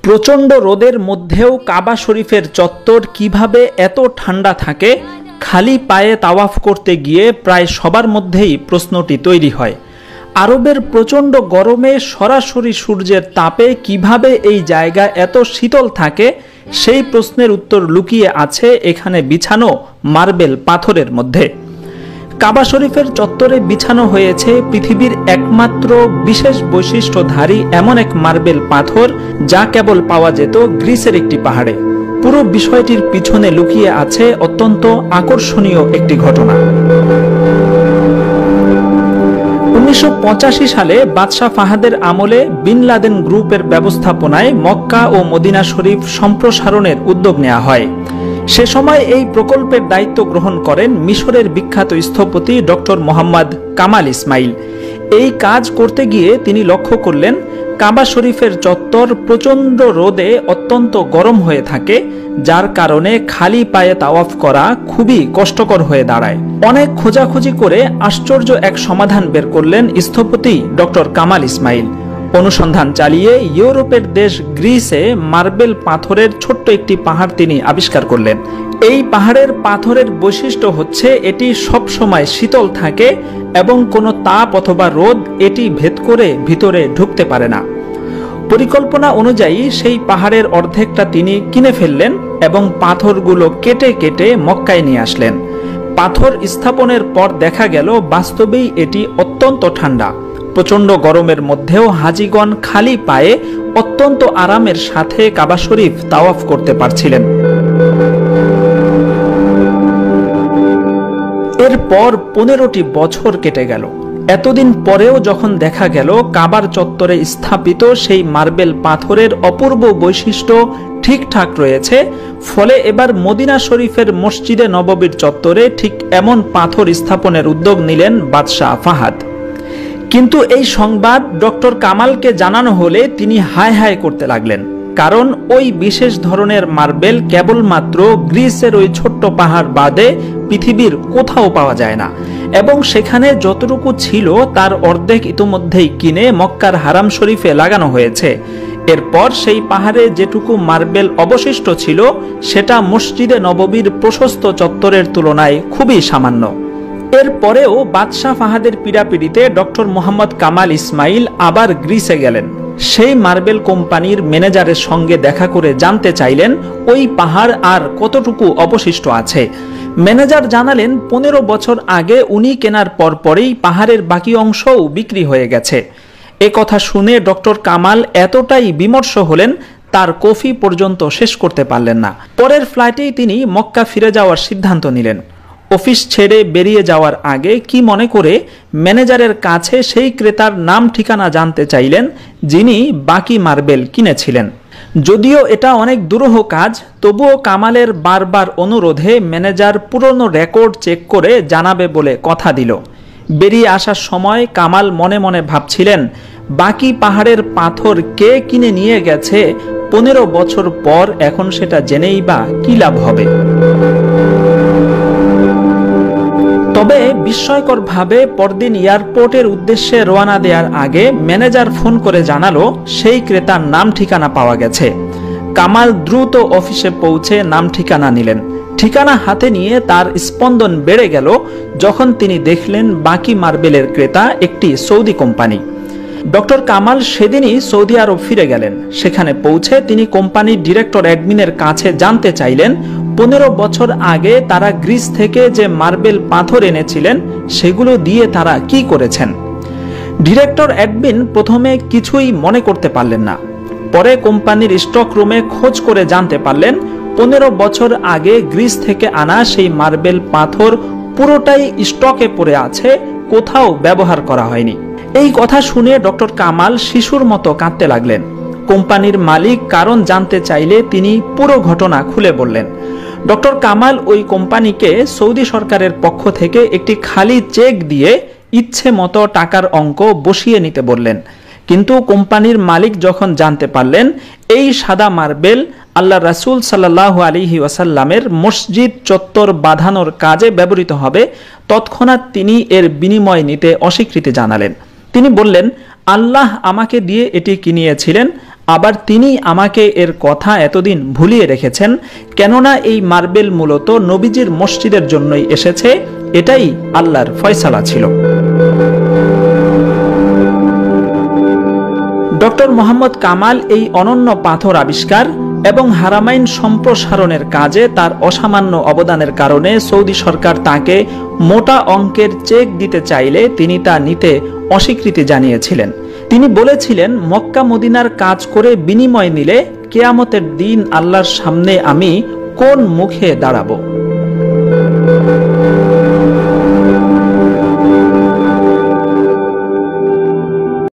প্রচণ্ড রোদের মধ্যেও কাবা শরীফের চত্বর কিভাবে এত ঠান্ডা থাকে, খালি পায়ে তাওয়াফ করতে গিয়ে প্রায় সবার মধ্যেই প্রশ্নটি তৈরি হয়। আরবের প্রচণ্ড গরমে সরাসরি সূর্যের তাপে কিভাবে এই জায়গা এত শীতল থাকে, সেই প্রশ্নের উত্তর লুকিয়ে আছে এখানে বিছানো মার্বেল পাথরের মধ্যে। কাবা শরীফের চত্বরে বিছানো হয়েছে পৃথিবীর একমাত্র বিশেষ বৈশিষ্ট্যধারী এমন এক মার্বেল পাথর, যা কেবল পাওয়া যেত গ্রিসের একটি পাহাড়ে। পুরো বিষয়টির পিছনে লুকিয়ে আছে অত্যন্ত আকর্ষণীয় একটি ঘটনা। 1985 সালে বাদশাহ ফাহাদের আমলে বিন লাদেন গ্রুপের ব্যবস্থাপনায় মক্কা ও মদিনা শরীফ সম্প্রসারণের উদ্যোগ নেওয়া হয়। সে সময় এই প্রকল্পের দায়িত্ব গ্রহণ করেন মিশরের বিখ্যাত স্থপতি ডক্টর মোহাম্মদ কামাল ইসমাইল। এই কাজ করতে গিয়ে তিনি লক্ষ্য করলেন কাবা শরীফের চত্বর প্রচণ্ড রোদে অত্যন্ত গরম হয়ে থাকে, যার কারণে খালি পায়ে তাওয়াফ করা খুবই কষ্টকর হয়ে দাঁড়ায়। অনেক খোঁজাখুঁজি করে আশ্চর্য এক সমাধান বের করলেন স্থপতি ডক্টর কামাল ইসমাইল। অনুসন্ধান চালিয়ে ইউরোপের দেশ গ্রিসে মার্বেল পাথরের ছোট্ট একটি পাহাড় তিনি আবিষ্কার করলেন। এই পাহাড়ের পাথরের বৈশিষ্ট্য হচ্ছে এটি সবসময় শীতল থাকে এবং কোনো তাপ অথবা রোদ এটি ভেদ করে ভিতরে ঢুকতে পারে না। পরিকল্পনা অনুযায়ী সেই পাহাড়ের অর্ধেকটা তিনি কিনে ফেললেন এবং পাথরগুলো কেটে কেটে মক্কায় নিয়ে আসলেন। পাথর স্থাপনের পর দেখা গেল বাস্তবেই এটি অত্যন্ত ঠান্ডা। প্রচণ্ড গরমের মধ্যেও হাজিগণ খালি পায়ে অত্যন্ত আরামের সাথে কাবা শরীফ তাওয়াফ করতে পারছিলেন। এরপর 15টি বছর কেটে গেল। এতদিন পরেও যখন দেখা গেল কাবার চত্বরে স্থাপিত সেই মার্বেল পাথরের অপূর্ব বৈশিষ্ট্য ঠিকঠাক রয়েছে, ফলে এবার মদিনা শরীফের মসজিদে নববীর চত্বরে ঠিক এমন পাথর স্থাপনের উদ্যোগ নিলেন বাদশাহ ফাহাদ। কিন্তু এই সংবাদ ডক্টর কামালকে জানানো হলে তিনি হায় হায় করতে লাগলেন, কারণ ওই বিশেষ ধরনের মার্বেল কেবলমাত্র গ্রিসের ওই ছোট্ট পাহাড় বাদে পৃথিবীর কোথাও পাওয়া যায় না, এবং সেখানে যতটুকু ছিল তার অর্ধেক ইতিমধ্যেই কিনে মক্কার হারাম শরীফে লাগানো হয়েছে। এরপর সেই পাহাড়ে যেটুকু মার্বেল অবশিষ্ট ছিল সেটা মসজিদে নববীর প্রশস্ত চত্বরের তুলনায় খুবই সামান্য। এরপরেও বাদশাহ ফাহাদের পীড়াপিড়িতে ডক্টর মোহাম্মদ কামাল ইসমাইল আবার গ্রিসে গেলেন। সেই মার্বেল কোম্পানির ম্যানেজারের সঙ্গে দেখা করে জানতে চাইলেন ওই পাহাড় আর কতটুকু অবশিষ্ট আছে। ম্যানেজার জানালেন 15 বছর আগে উনি কেনার পরপরেই পাহাড়ের বাকি অংশও বিক্রি হয়ে গেছে। এ কথা শুনে ডক্টর কামাল এতটাই বিমর্ষ হলেন তার কফি পর্যন্ত শেষ করতে পারলেন না। পরের ফ্লাইটেই তিনি মক্কা ফিরে যাওয়ার সিদ্ধান্ত নিলেন। অফিস ছেড়ে বেরিয়ে যাওয়ার আগে কি মনে করে ম্যানেজারের কাছে সেই ক্রেতার নাম ঠিকানা জানতে চাইলেন যিনি বাকি মার্বেল কিনেছিলেন। যদিও এটা অনেক দুরূহ কাজ, তবুও কামালের বারবার অনুরোধে ম্যানেজার পুরনো রেকর্ড চেক করে জানাবে বলে কথা দিল। বেরিয়ে আসার সময় কামাল মনে মনে ভাবছিলেন বাকি পাহাড়ের পাথর কে কিনে নিয়ে গেছে 15 বছর পর, এখন সেটা জেনেই বা কি লাভ হবে। তবে বিস্ময়করভাবে পরদিন এয়ারপোর্টের উদ্দেশ্যে রওনা দেওয়ার আগে ম্যানেজার ফোন করে জানালো সেই ক্রেতার নাম ঠিকানা পাওয়া গেছে। কামাল দ্রুত অফিসে পৌঁছে নাম ঠিকানা নিলেন। ঠিকানা হাতে নিয়ে তার স্পন্দন বেড়ে গেল যখন তিনি দেখলেন বাকি মার্বেলের ক্রেতা একটি সৌদি কোম্পানি। ডক্টর কামাল সেদিনই সৌদি আরব ফিরে গেলেন। সেখানে পৌঁছে তিনি কোম্পানির ডিরেক্টর অ্যাডমিনের কাছে জানতে চাইলেন 15 বছর আগে তারা গ্রিস থেকে যে মার্বেল পাথর এনেছিলেন সেগুলো দিয়ে তারা কি করেছেন। ডিরেক্টর অ্যাডমিন প্রথমে কিছুই মনে করতে পারলেন না। পরে কোম্পানির স্টক রুমে খোঁজ করে জানতে পারলেন 15 বছর আগে গ্রিস থেকে আনা সেই মার্বেল পাথর পুরোটাই স্টকে পড়ে আছে, কোথাও ব্যবহার করা হয়নি। এই কথা শুনে ডক্টর কামাল শিশুর মতো কাঁদতে লাগলেন। কোম্পানির মালিক কারণ জানতে চাইলে তিনি পুরো ঘটনা খুলে বললেন। ডক্টর কামাল ওই কোম্পানিকে সৌদি সরকারের পক্ষ থেকে একটি খালি চেক দিয়ে ইচ্ছে মতো টাকার অঙ্ক বসিয়ে নিতে বললেন। কিন্তু কোম্পানির মালিক যখন জানতে পারলেন এই সাদা মার্বেল আল্লাহ রাসূল সাল্লাল্লাহু আলাইহি ওয়াসাল্লামের মসজিদ চত্বর বাঁধানোর কাজে ব্যবহৃত হবে, তৎক্ষণাৎ তিনি এর বিনিময় নিতে অস্বীকৃতি জানালেন। তিনি বললেন, আল্লাহ আমাকে দিয়ে এটি কিনিয়েছিলেন, আবার তিনি আমাকে এর কথা এতদিন ভুলিয়ে রেখেছেন, কেননা এই মার্বেল মূলত নবীজির মসজিদের জন্যই এসেছে, এটাই আল্লাহর ফয়সালা ছিল। ডক্টর মোহাম্মদ কামাল এই অনন্য পাথর আবিষ্কার এবং হারামাইন সম্প্রসারণের কাজে তার অসামান্য অবদানের কারণে সৌদি সরকার তাকে মোটা অঙ্কের চেক দিতে চাইলে তিনি তা নিতে অস্বীকৃতি জানিয়েছিলেন। তিনি বলেছিলেন, মক্কা মদিনার কাজ করে বিনিময় নিলে কিয়ামতের দিন আল্লাহর সামনে আমি কোন মুখে দাঁড়াবো।